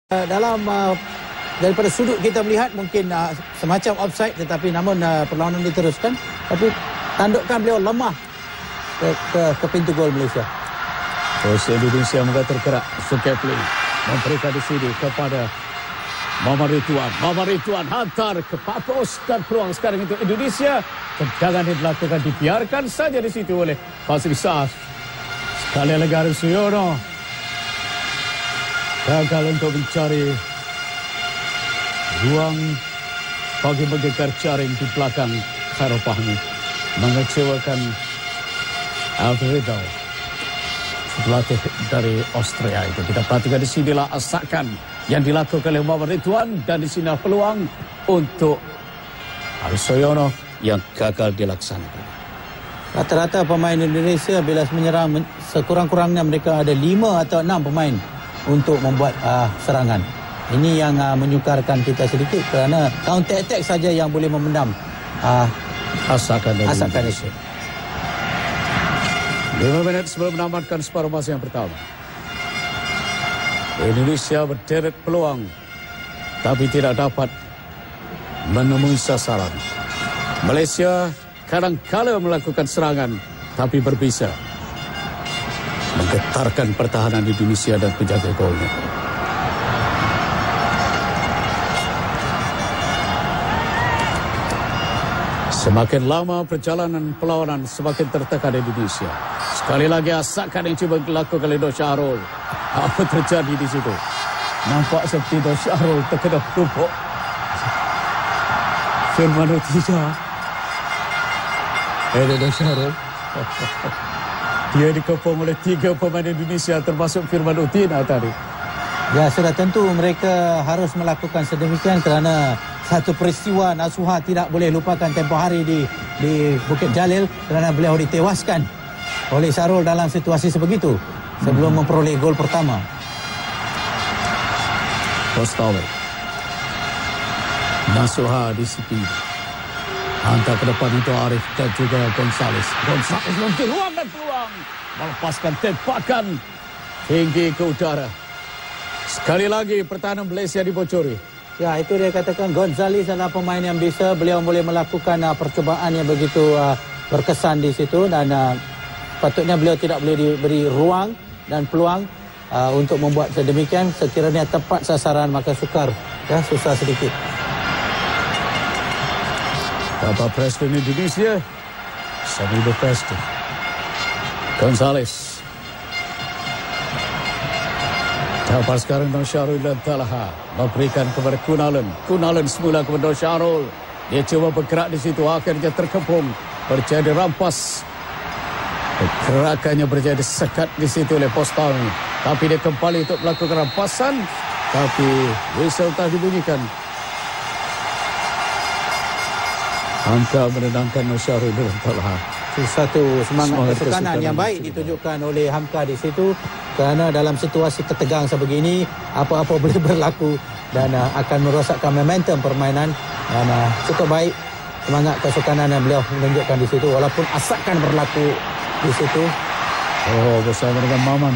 Dalam daripada sudut kita melihat mungkin semacam offside, tetapi namun perlawanan diteruskan. Tapi tandukan beliau lemah ke pintu gol Malaysia. Terus Indonesia mudah tergerak. Zulkifli memberikan di sini kepada Muhammad Ridwan. Muhammad Ridwan hantar ke Papos dan peluang sekarang untuk Indonesia. Tendangan yang dilakukan dibiarkan saja di situ oleh Fasilitas. Sekali lagi Arif Suyono gagal untuk mencari ruang bagi mengejar jaring di belakang Khairul Fahmi. Mengecewakan Alfredo, pelatih dari Austria itu. Kita perhatikan di sinilah asakan yang dilakukan oleh Muhammad Ridwan, dan di sini peluang untuk Arif Suyono yang gagal dilaksanakan. Rata-rata pemain Indonesia bila menyerang, sekurang-kurangnya mereka ada 5 atau 6 pemain untuk membuat serangan. Ini yang menyukarkan kita sedikit, kerana counter attack saja yang boleh memendam asakan Indonesia. 5 minit sebelum menamatkan separuh masa yang pertama. Indonesia berderet peluang tapi tidak dapat menemui sasaran. Malaysia kadang-kala melakukan serangan tapi berbisa menggetarkan pertahanan Indonesia dan penjaga golnya. Semakin lama perjalanan perlawanan, semakin tertekan Indonesia. Sekali lagi asakan yang cuba dilakukan oleh Nur Syahrul. Apa terjadi di situ? Nampak seperti Nur Syahrul terkena pelupuk. Firman Utina. Nur Syahrul. Dia dikepung oleh 3 pemain Indonesia termasuk Firman Utina tadi. Ya, sudah tentu mereka harus melakukan sedemikian kerana satu peristiwa Nasuha tidak boleh lupakan tempoh hari di Bukit Jalil, kerana beliau ditewaskan oleh Syahrul dalam situasi sebegitu sebelum memperoleh gol pertama. Postawi Nasuha di sini hantar ke depan untuk Arif dan juga Gonzales. Gonzales memberi ruang dan peluang melepaskan tembakan tinggi ke udara. Sekali lagi pertahanan Malaysia dibocori. Ya, itu dia katakan, Gonzales adalah pemain yang bisa. Beliau boleh melakukan percubaan yang begitu berkesan di situ, dan patutnya beliau tidak boleh diberi ruang dan peluang untuk membuat sedemikian. Sekiranya tepat sasaran maka sukar, ya, susah sedikit. Bapak Presiden Indonesia, Samido Presiden. Gonzales. Dapat sekarang Nur Syahrul dan Talha memberikan kepada Kunalen. Kunalen semula kepada Nur Syahrul. Dia cuba bergerak di situ, akhirnya terkepung. Berjadi rampas. Gerakannya berjadi sekat di situ oleh Postawi. Tapi dia kembali untuk melakukan rampasan. Tapi whistle tak dibunyikan. Hamka menenangkan Nur Syahrul dan Talha. Satu semangat kesukanan yang baik ditunjukkan oleh Hamka di situ, kerana dalam situasi ketegang sebegini apa-apa boleh berlaku dan akan merosakkan momentum permainan, dan cukup baik semangat kesukanan yang beliau menunjukkan di situ walaupun asakan berlaku di situ. Oh, bersama dengan Maman,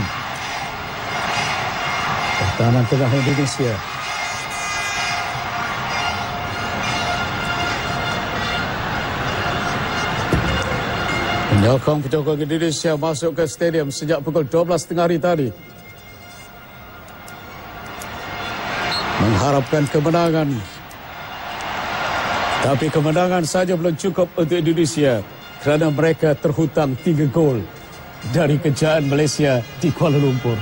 pertahanan tengah Indonesia. Penyokong Indonesia masuk ke stadium sejak pukul 12 tengah hari tadi. Mengharapkan kemenangan. Tapi kemenangan saja belum cukup untuk Indonesia, kerana mereka terhutang 3 gol dari kejayaan Malaysia di Kuala Lumpur.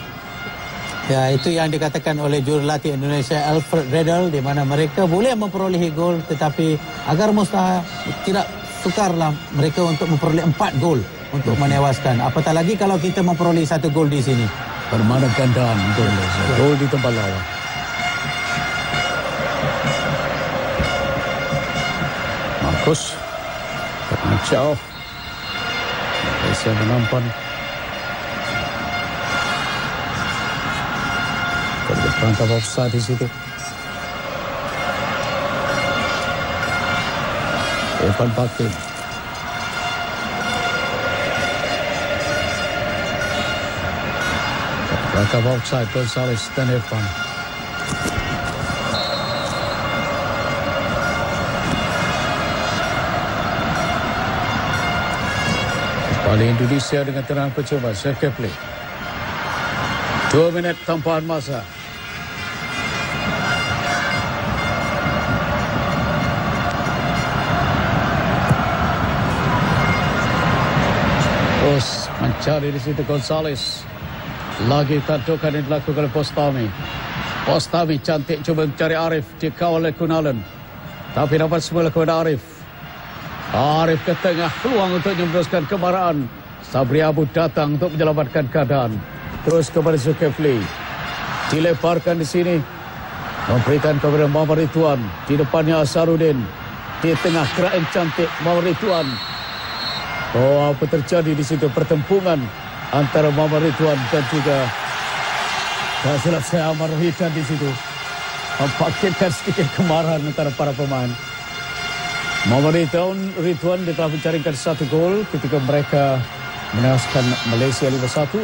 Ya, itu yang dikatakan oleh jurulatih Indonesia Alfred Riedel, di mana mereka boleh memperolehi gol, tetapi agar mustahil tidak sukarlah mereka untuk memperoleh 4 gol untuk menewaskan. Apatah lagi kalau kita memperoleh 1 gol di sini. Bermakna gandaan untuk Malaysia. Gol di tempat lawan. Marcus jauh. Malaysia menampan. Perangkap offside di situ. Evan Bakri. Langkah offside Gonzales dan Evan. Kembali Indonesia dengan tenang percuma. Zulkifli. 2 minit tambahan masa. Terus mencari di situ Gonzales. Lagi tandukan yang dilakukan oleh Bostami. Bostami cantik cuba mencari Arif. Dikawal oleh Kunalan. Tapi dapat semula kepada Arif. Arif ke tengah. Peluang untuk meneruskan kemarahan. Sabri Abu datang untuk menyelamatkan keadaan. Terus kepada Zulkifli. Dileparkan di sini. Memberikan kepada Muhammad Ridwan. Di depannya Asarudin. Di tengah gerak yang cantik Muhammad Ridwan. Oh, apa terjadi di situ pertempuran antara Muhammad Ridwan dan juga tak silap saya Amar Rohidan di situ. Membangkitkan sedikit kemarahan antara para pemain. Muhammad Ridwan telah mencarikan 1 gol ketika mereka menewaskan Malaysia 5-1.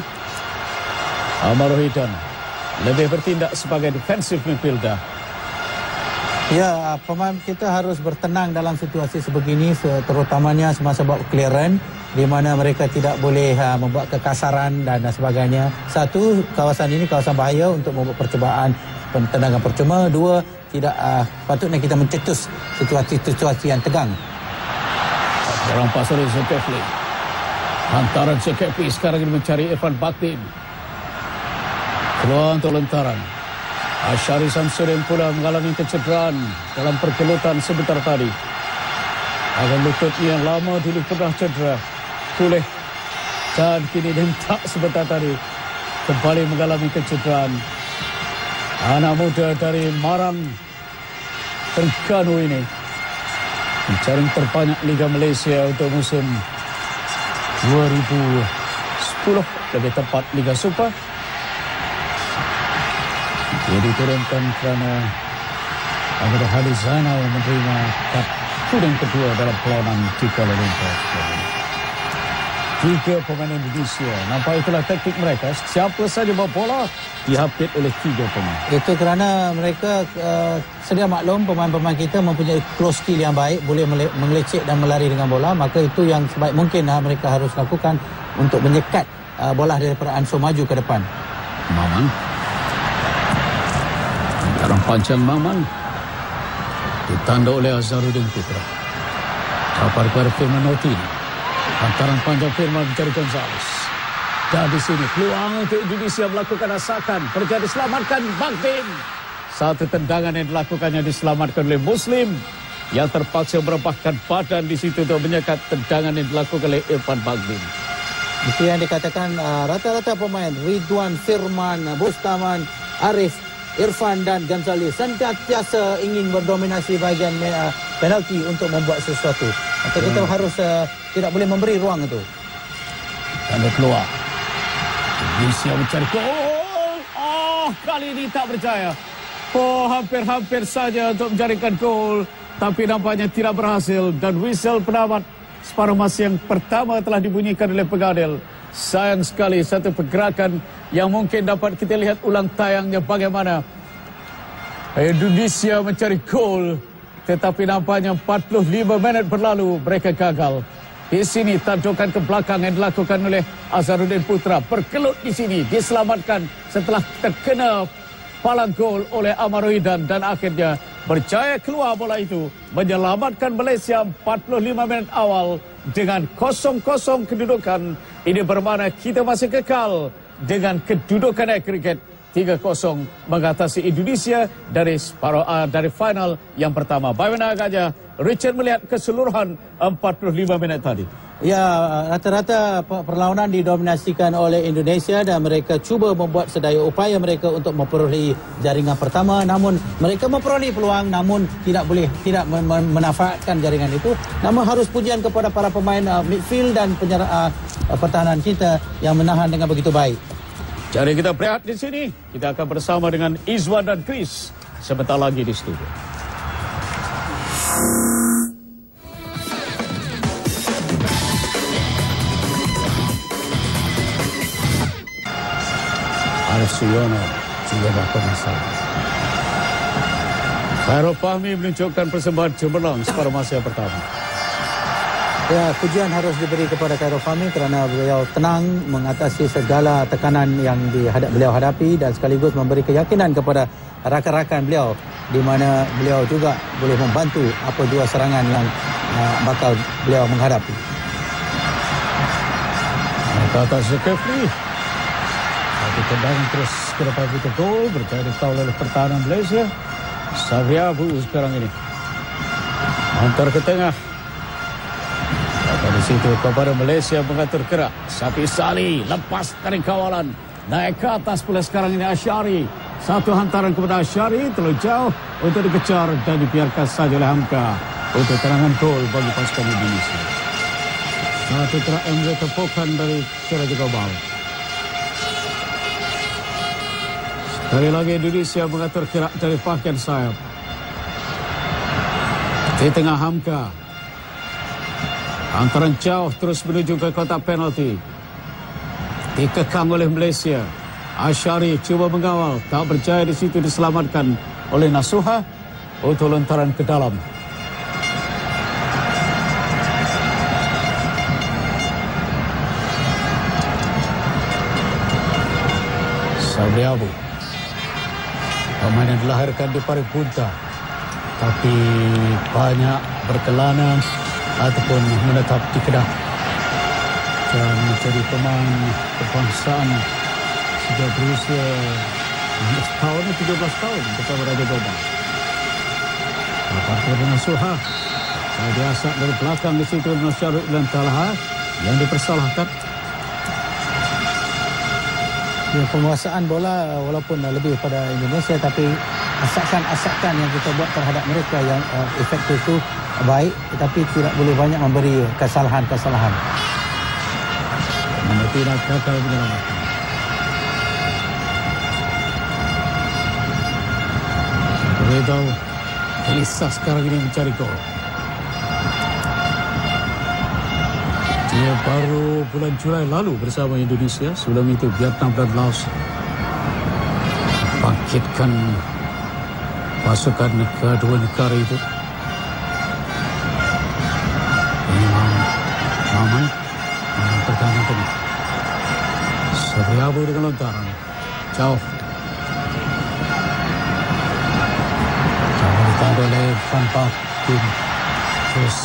Amar Rohidan lebih bertindak sebagai defensive midfielder. Ya, pemain kita harus bertenang dalam situasi sebegini, terutamanya semasa buat clearance, di mana mereka tidak boleh membuat kekasaran dan sebagainya. 1, kawasan ini kawasan bahaya untuk membuat percubaan tendangan percuma. 2, tidak patutnya kita mencetus situasi yang tegang. Sekarang pasal Zulkifli. Hantaran Zulkifli sekarang ini mencari Irfan Baktin. Keluar untuk lentaran. Asyari Samsudin pula mengalami kecederaan dalam pergelutan sebentar tadi. Akan lututnya yang lama dulu pernah cedera. Pulih. Dan kini hentak sebentar tadi. Kembali mengalami kecederaan. Anak muda dari Marang Terengganu ini. Pencari terbanyak Liga Malaysia untuk musim 2010. Lebih tepat Liga Super. Dia diturunkan kerana Ahmad Hadi Zainal menerima kad kuning kedua dalam perlawanan di Kuala Lumpur. 3 pemain Indonesia. Nampak itulah taktik mereka. Siapa saja bawa bola dihapit oleh 3 pemain. Itu kerana mereka sedia maklum pemain-pemain kita mempunyai close skill yang baik, boleh mengelecek dan melari dengan bola. Maka itu yang sebaik mungkin mereka harus lakukan untuk menyekat bola daripada Ansur maju ke depan. Maman. Sekarang panjang Maman ditanda oleh Azharuddin Putra. Dapat kepada Firman Notini. Hantaran panjang Firman mencari Gonzales. Dan di sini peluang untuk Indonesia melakukan asakan. Perjalanan diselamatkan Baktin. 1 tendangan yang dilakukannya diselamatkan oleh Muslim yang terpaksa merebahkan badan di situ untuk menyekat tendangan yang dilakukan oleh Irfan Baktin. Itu yang dikatakan rata-rata pemain Ridwan, Firman, Bustaman, Arif, Irfan dan Gonzales sentiasa ingin berdominasi bahagian penalti untuk membuat sesuatu. Atau kita harus tidak boleh memberi ruang itu. Tanda keluar. Indonesia mencari gol. Kali ini tak berjaya. Hampir-hampir saja untuk menjadikan gol. Tapi nampaknya tidak berhasil. Dan whistle penawat separuh masa yang pertama telah dibunyikan oleh pengadil. Sayang sekali satu pergerakan yang mungkin dapat kita lihat ulang tayangnya bagaimana Indonesia mencari gol. Tetapi nampaknya 45 minit berlalu mereka gagal. Di sini tandukan ke belakang yang dilakukan oleh Azharuddin Putra. Berkelut di sini diselamatkan setelah terkena palang gol oleh Amar Rohidan. Dan akhirnya berjaya keluar bola itu. Menyelamatkan Malaysia 45 minit awal. Dengan 0-0 kedudukan, ini bermakna kita masih kekal dengan kedudukan agregat 3-0 mengatasi Indonesia dari final yang pertama. Bagaimana agaknya Richard melihat keseluruhan 45 minit tadi? Ya, rata-rata perlawanan didominasikan oleh Indonesia dan mereka cuba membuat sedaya upaya mereka untuk memperolehi jaringan pertama. Namun mereka memperolehi peluang namun tidak memanfaatkan jaringan itu. Namun harus pujian kepada para pemain midfield dan pertahanan kita yang menahan dengan begitu baik. Jadi kita berehat di sini. Kita akan bersama dengan Izwan dan Chris sebentar lagi di studio. Arif Suyono juga bakal masalah. Khairul Fahmi menunjukkan persembahan cemerlang separuh masa yang pertama. Ya, pujian harus diberi kepada Khairul Fahmi kerana beliau tenang mengatasi segala tekanan yang beliau hadapi dan sekaligus memberi keyakinan kepada rakan-rakan beliau di mana beliau juga boleh membantu apa jua serangan yang bakal beliau menghadapi. Kata Zulkifli, tapi tendangan terus ke depan kita gol berjaya dikawal oleh pertahanan Malaysia. Sabri Abu sekarang ini hantar ke tengah. Dari situ kepada Malaysia mengatur gerak. Sapi Sali lepas dari kawalan. Naik ke atas pula sekarang ini Asyari. Satu hantaran kepada Asyari terlalu jauh untuk dikejar dan dibiarkan saja oleh Hamka untuk terangan gol bagi pasukan Indonesia. Satu gerak yang ditepukan dari Siraja Gobal. Sekali lagi Indonesia mengatur gerak dari pakaian sayap. Di tengah Hamka. Hantaran jauh terus menuju ke kotak penalti. Dikekang oleh Malaysia. Asyari cuba mengawal. Tak berjaya di situ diselamatkan oleh Nasuha untuk lontaran ke dalam. Sabri Abu. Permainan dilahirkan di Paripurna. Tapi banyak berkelana ataupun menetap di Kedah dan menjadi pemain kebangsaan sejak berusia 17 tahun bersama Raja Gobal. Lepas dengan Suha, saya diasak dari belakang di situ dengan Syarul dan Talha yang dipersalahkan. Ya, penguasaan bola walaupun lebih pada Indonesia, tapi asakan-asakan yang kita buat terhadap mereka yang efektif itu baik, tetapi tidak boleh banyak memberi kesalahan-kesalahan. Tidak gagal menyelamatkan. Ridho gelisah sekarang ini mencari gol. Dia baru bulan Julai lalu bersama Indonesia. Sebelum itu Vietnam dan Laos bangkitkan pasukan kedua negara itu. Ini Maman pertahanan tengah. Sabri Abu dengan lontaran jauh. Jauh ditanda oleh Van Basten. Terus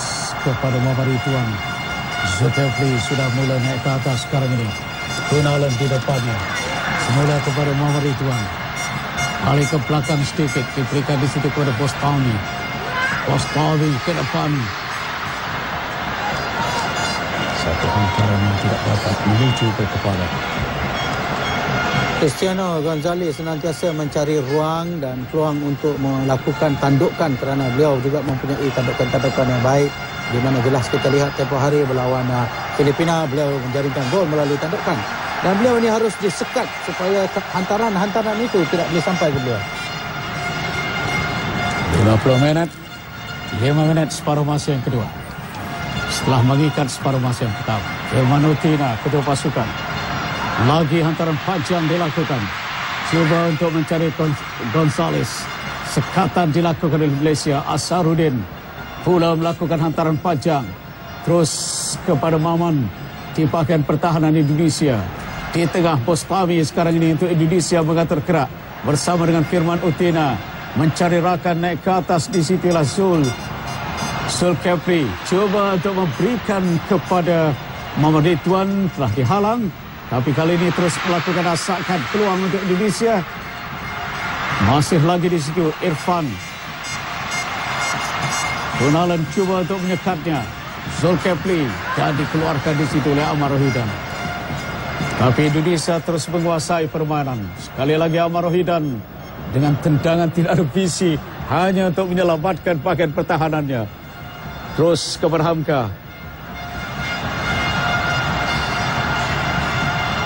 kepada Muhammad Ridwan. Zulkifli sudah mula naik ke atas sekarang ini. Gunalan di depannya. Semula kepada Muhammad Ridwan. Balik ke belakang sedikit. Diberikan di situ kepada Bostami. Bostami ke depan. Satu hantaran yang tidak dapat menuju ke kepala. Cristiano Gonzalez senantiasa mencari ruang dan peluang untuk melakukan tandukan kerana beliau juga mempunyai tandukan-tandukan yang baik, di mana jelas kita lihat tempoh hari berlawan Filipina beliau menjaringkan gol melalui tandukan, dan beliau ini harus disekat supaya hantaran-hantaran itu tidak boleh sampai ke beliau. 50 minit 5 minit separuh masa yang kedua. Setelah mengikat separuh masa yang pertama, Firman Utina kedua pasukan. Lagi hantaran panjang dilakukan. Cuba untuk mencari Gonzalez. Sekatan dilakukan oleh Malaysia. Asarudin pula melakukan hantaran panjang. Terus kepada Maman di pakaian pertahanan Indonesia. Di tengah Bostami sekarang ini untuk Indonesia mengatur gerak. Bersama dengan Firman Utina. Mencari rakan naik ke atas, di situlah Zulkifli. Cuba untuk memberikan kepada Muhammad Ridwan, telah dihalang. Tapi kali ini terus melakukan asakan peluang untuk Indonesia. Masih lagi di situ Irfan. Gunalan cuba untuk menyekatnya. Zulkifli dan dikeluarkan di situ oleh Amar Rohidan. Tapi Indonesia terus menguasai permainan. Sekali lagi Amar Rohidan dengan tendangan tidak ada visi, hanya untuk menyelamatkan pakaian pertahanannya. Terus kepada Hamka.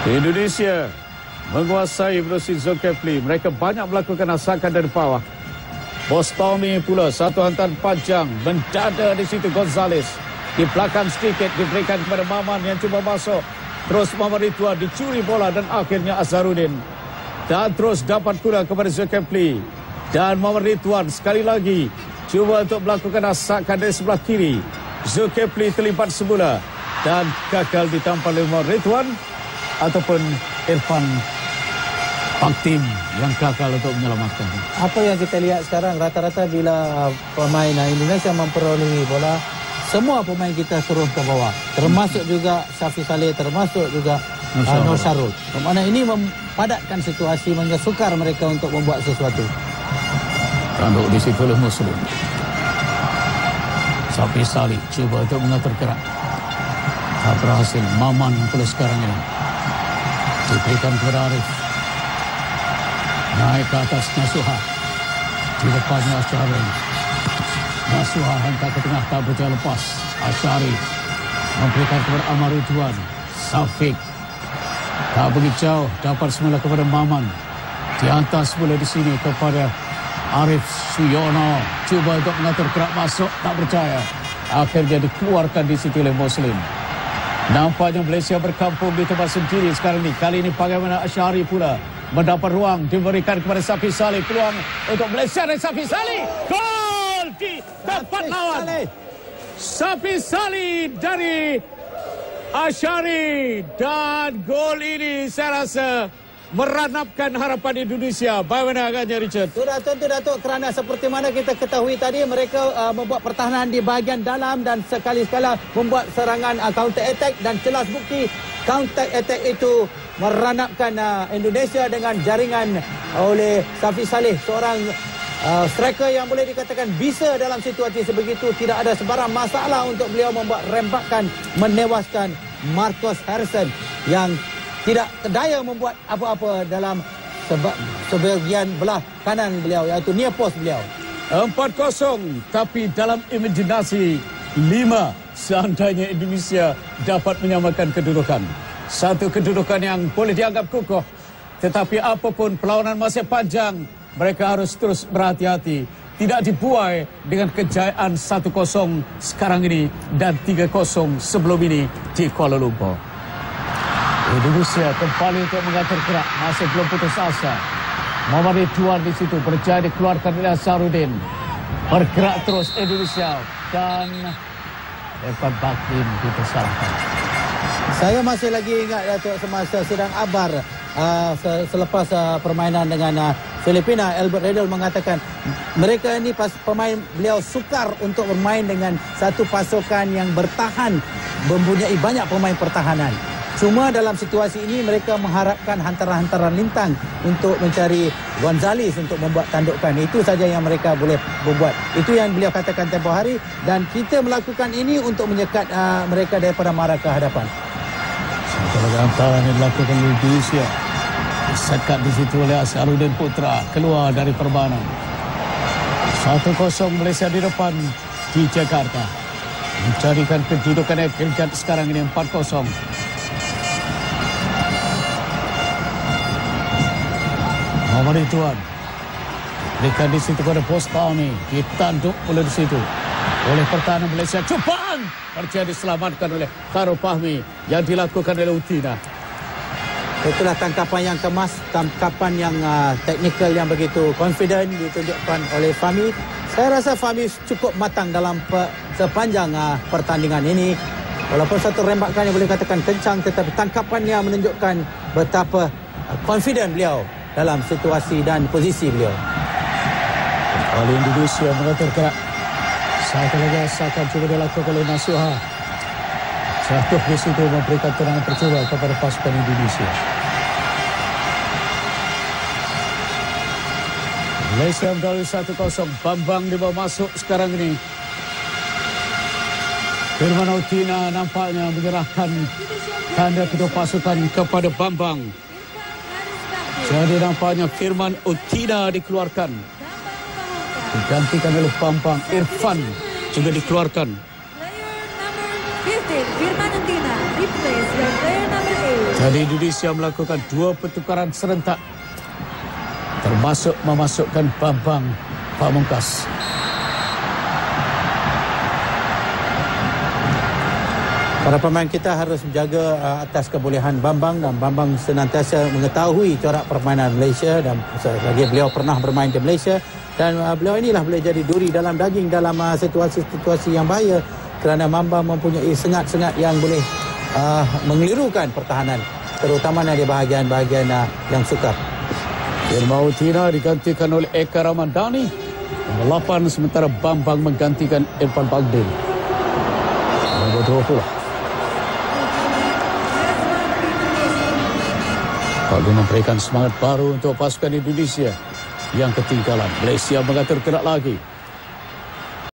Indonesia menguasai melalui Zulkifli. Mereka banyak melakukan asakan dari bawah. Bostami pula satu hantaran panjang mendada di situ Gonzalez. Di belakang sedikit diberikan kepada Maman yang cuba masuk. Terus Muhammad Ridwan dicuri bola dan akhirnya Azharuddin. Dan terus dapat pula kepada Zulkifli. Dan Muhammad Ridwan sekali lagi cuba untuk melakukan asakan dari sebelah kiri. Zulkifli terlibat semula dan gagal ditampar oleh Ridwan ataupun Irfan Paktim yang gagal untuk menyelamatkan. Apa yang kita lihat sekarang, rata-rata bila pemain Indonesia memperolehi bola, semua pemain kita turun ke bawah. Termasuk juga Syafiq Saleh, termasuk juga Nur Syarul. Kemana ini mempadatkan situasi, sehingga sukar mereka untuk membuat sesuatu. Tanduk di situ oleh Muslim. Syafiq Saleh cuba untuk mengatur gerak. Tak berhasil. Maman pula sekarang ini. Diberikan kepada Arif. Naik ke atas Nasuha. Di depannya Asyari. Nasuha hantar ke tengah, tak berjaya lepas. Asyari memberikan kepada Amar Ridwan. Syafiq tak begitu jauh, dapat semula kepada Maman. Dihantar semula di sini kepada Arif Suyono. Cuba untuk mengatur gerak masuk, tak berjaya. Akhirnya dikeluarkan di situ oleh Muslim. Nampaknya Malaysia berkampung di tempat sendiri sekarang ini. Kali ini bagaimana Asyari pula mendapat ruang, diberikan kepada Syafiq Saleh. Peluang untuk Malaysia dan Syafiq Saleh. Gol di tempat lawan. Syafiq Saleh dari Asyari. Dan gol ini saya rasa meranapkan harapan Indonesia. Bagaimana agaknya, Richard? Sudah tentu, Datuk, kerana seperti mana kita ketahui tadi, mereka membuat pertahanan di bahagian dalam dan sekali-sekala membuat serangan counter attack, dan jelas bukti counter attack itu meranapkan Indonesia dengan jaringan oleh Syafiq Saleh, seorang striker yang boleh dikatakan bisa dalam situasi sebegitu. Tidak ada sebarang masalah untuk beliau membuat rembakan menewaskan Marcus Harrison yang tidak terdaya membuat apa-apa dalam sebahagian belah kanan beliau, iaitu near post beliau. 4-0, tapi dalam imajinasi 5 seandainya Indonesia dapat menyamakan kedudukan. Satu kedudukan yang boleh dianggap kukuh, tetapi apapun perlawanan masih panjang, mereka harus terus berhati-hati. Tidak dibuai dengan kejayaan 1-0 sekarang ini dan 3-0 sebelum ini di Kuala Lumpur. Indonesia kembali untuk mengatur gerak, masih belum putus asa. Muhammad Ridwan di situ berjaya dikeluarkan oleh Azharuddin. Bergerak terus Indonesia dan Irfan Paktim dipersalahkan. Saya masih lagi ingat, Datuk, semasa sidang Abar selepas permainan dengan Filipina, Albert Riddle mengatakan mereka ini pemain beliau sukar untuk bermain dengan satu pasukan yang bertahan, mempunyai banyak pemain pertahanan. Cuma dalam situasi ini mereka mengharapkan hantaran-hantaran lintang untuk mencari Gonzales untuk membuat tandukan. Itu saja yang mereka boleh membuat. Itu yang beliau katakan tempoh hari, dan kita melakukan ini untuk menyekat mereka daripada marah ke hadapan. Satu lagi hantaran yang dilakukan oleh Indonesia. Disekat di situ oleh Azharuddin Putra, keluar dari permainan. 1-0 Malaysia di depan di Jakarta. Mencarikan kedudukan agregat sekarang ini 4-0. Muhammad Ridwan berikan di situ kepada Bostami, ditanduk oleh di situ oleh pertahanan Malaysia. Cubaan berjaya diselamatkan oleh Khairul Fahmi yang dilakukan oleh Utina. Itulah tangkapan yang kemas, tangkapan yang teknikal yang begitu confident ditunjukkan oleh Fahmi. Saya rasa Fahmi cukup matang dalam sepanjang pertandingan ini. Walaupun satu rembakan yang boleh katakan kencang, tetapi tangkapannya menunjukkan betapa confident beliau dalam situasi dan posisi beliau. Kembali Indonesia mengatur gerak. Satu lagi asalkan cuba dilakukan oleh Nasuha. Jatuh di situ memberikan tendangan percuma kepada pasukan Indonesia. Malaysia mendahului 1-0. Bambang dibawa masuk sekarang ini. Firman Utina nampaknya menyerahkan tanda kedua pasukan kepada Bambang. Jadi nampaknya Firman Utina dikeluarkan. Digantikan oleh Bambang. Irfan juga dikeluarkan. Firman Utina replace by player number 8. Jadi Indonesia melakukan 2 pertukaran serentak, termasuk memasukkan Bambang Pamungkas. Para pemain kita harus menjaga atas kebolehan Bambang, dan Bambang senantiasa mengetahui corak permainan Malaysia, dan lagi beliau pernah bermain di Malaysia, dan beliau inilah boleh jadi duri dalam daging dalam situasi-situasi yang bahaya kerana Mamba mempunyai sengat-sengat yang boleh mengelirukan pertahanan, terutama di bahagian-bahagian yang sukar. Irma Utina digantikan oleh Eka Ramadhani. Nombor 8 sementara Bambang menggantikan Irfan Baldin. Nombor 20. Baldin memberikan semangat baru untuk pasukan Indonesia yang ketinggalan. Malaysia mengatur gerak lagi.